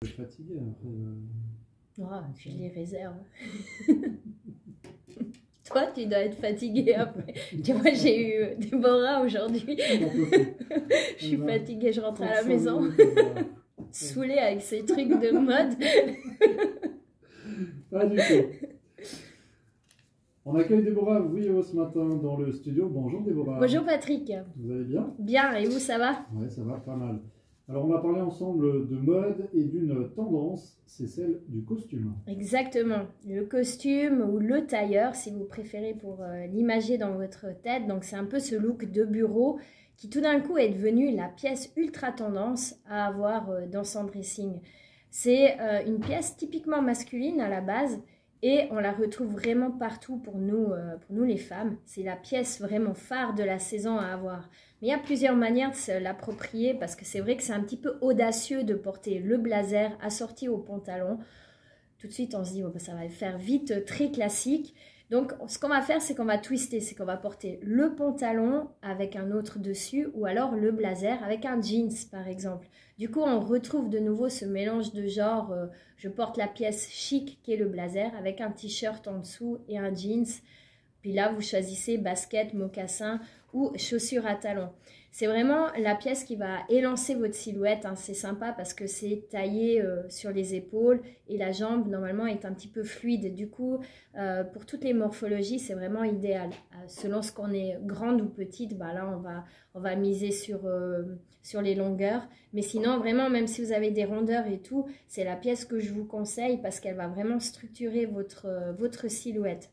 Je suis fatigué après. Oh, tu les réserves. Toi, tu dois être fatigué après. Tu vois, j'ai eu Déborah aujourd'hui. Je suis fatiguée, je rentre à la maison. Saoulée avec ces trucs de mode. Pas du tout. On accueille Déborah Vouillot ce matin dans le studio. Bonjour Déborah. Bonjour Patrick. Vous allez bien? Bien, et vous, ça va? Ouais, ça va pas mal. Alors on va parler ensemble de mode et d'une tendance, c'est celle du costume. Exactement, le costume ou le tailleur si vous préférez pour l'imager dans votre tête. Donc c'est un peu ce look de bureau qui tout d'un coup est devenu la pièce ultra tendance à avoir dans son dressing. C'est une pièce typiquement masculine à la base et on la retrouve vraiment partout pour nous les femmes. C'est la pièce vraiment phare de la saison à avoir. Mais il y a plusieurs manières de se l'approprier parce que c'est vrai que c'est un petit peu audacieux de porter le blazer assorti au pantalon. Tout de suite, on se dit, oh, bah, ça va faire vite très classique. Donc, ce qu'on va faire, c'est qu'on va twister. C'est qu'on va porter le pantalon avec un autre dessus ou alors le blazer avec un jeans, par exemple. Du coup, on retrouve de nouveau ce mélange de genre, je porte la pièce chic qui est le blazer avec un t-shirt en dessous et un jeans. Puis là, vous choisissez basket, mocassin ou chaussures à talons. C'est vraiment la pièce qui va élancer votre silhouette. Hein. C'est sympa parce que c'est taillé sur les épaules et la jambe, normalement, est un petit peu fluide. Du coup, pour toutes les morphologies, c'est vraiment idéal. Selon ce qu'on est grande ou petite, bah là, on va miser sur les longueurs. Mais sinon, vraiment, même si vous avez des rondeurs et tout, c'est la pièce que je vous conseille parce qu'elle va vraiment structurer votre silhouette.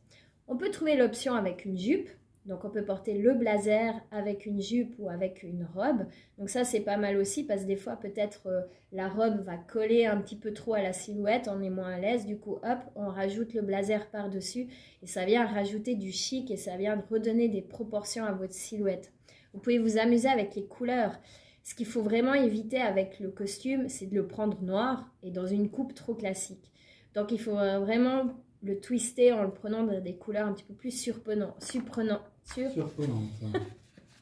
On peut trouver l'option avec une jupe. Donc, on peut porter le blazer avec une jupe ou avec une robe. Donc, ça, c'est pas mal aussi parce que des fois, peut-être la robe va coller un petit peu trop à la silhouette. On est moins à l'aise. Du coup, hop, on rajoute le blazer par-dessus. Et ça vient rajouter du chic et ça vient redonner des proportions à votre silhouette. Vous pouvez vous amuser avec les couleurs. Ce qu'il faut vraiment éviter avec le costume, c'est de le prendre noir et dans une coupe trop classique. Donc, il faut vraiment le twister en le prenant dans des couleurs un petit peu plus surprenantes. Il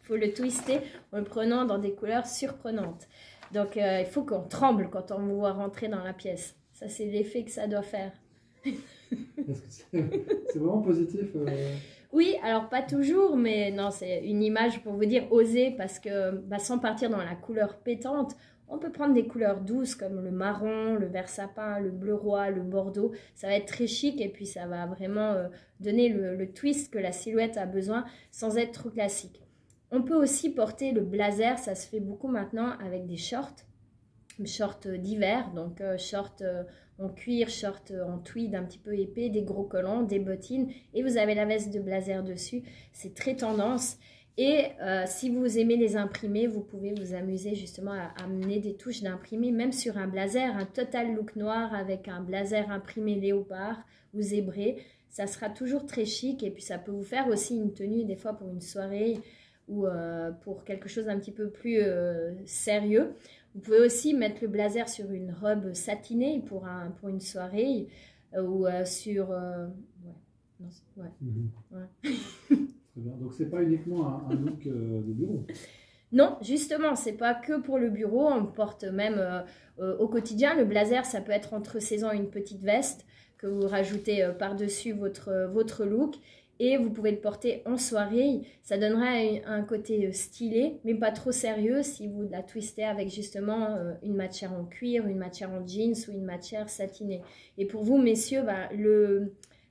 faut le twister en le prenant dans des couleurs surprenantes. Donc, il faut qu'on tremble quand on vous voit rentrer dans la pièce. Ça, c'est l'effet que ça doit faire. Est-ce que c'est vraiment positif Oui, alors pas toujours, mais non, c'est une image pour vous dire oser parce que bah, sans partir dans la couleur pétante, on peut prendre des couleurs douces comme le marron, le vert sapin, le bleu roi, le bordeaux. Ça va être très chic et puis ça va vraiment donner le twist que la silhouette a besoin sans être trop classique. On peut aussi porter le blazer, ça se fait beaucoup maintenant avec des shorts d'hiver, donc shorts en cuir, shorts en tweed un petit peu épais, des gros collants, des bottines et vous avez la veste de blazer dessus. C'est très tendance. Et si vous aimez les imprimés, vous pouvez vous amuser justement à amener des touches d'imprimé, même sur un blazer, un total look noir avec un blazer imprimé léopard ou zébré. Ça sera toujours très chic et puis ça peut vous faire aussi une tenue des fois pour une soirée ou pour quelque chose d'un petit peu plus sérieux. Vous pouvez aussi mettre le blazer sur une robe satinée pour une soirée ou sur... Donc, c'est pas uniquement un look de bureau. Non, justement, c'est pas que pour le bureau. On le porte même au quotidien. Le blazer, ça peut être entre saison une petite veste que vous rajoutez par-dessus votre look. Et vous pouvez le porter en soirée. Ça donnera un côté stylé, mais pas trop sérieux si vous la twistez avec justement une matière en cuir, une matière en jeans ou une matière satinée. Et pour vous, messieurs, bah,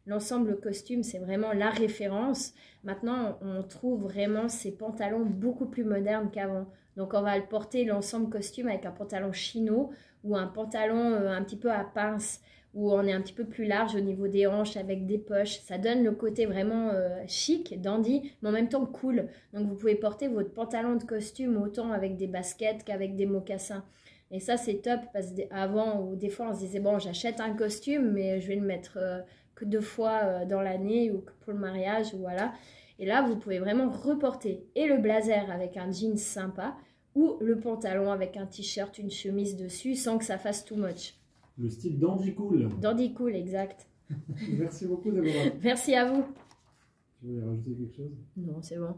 l'ensemble costume, c'est vraiment la référence. Maintenant, on trouve vraiment ces pantalons beaucoup plus modernes qu'avant. Donc, on va le porter l'ensemble costume avec un pantalon chino ou un pantalon un petit peu à pince où on est un petit peu plus large au niveau des hanches avec des poches. Ça donne le côté vraiment chic, dandy, mais en même temps cool. Donc, vous pouvez porter votre pantalon de costume autant avec des baskets qu'avec des mocassins. Et ça, c'est top parce qu'avant, ou des fois, on se disait, bon, j'achète un costume, mais je vais le mettre que 2 fois dans l'année ou que pour le mariage, ou voilà. Et là, vous pouvez vraiment reporter et le blazer avec un jean sympa ou le pantalon avec un t-shirt, une chemise dessus sans que ça fasse too much. Le style dandy cool. Dandy cool, exact. Merci beaucoup, Déborah. Merci à vous. Tu voulais rajouter quelque chose? Non, c'est bon.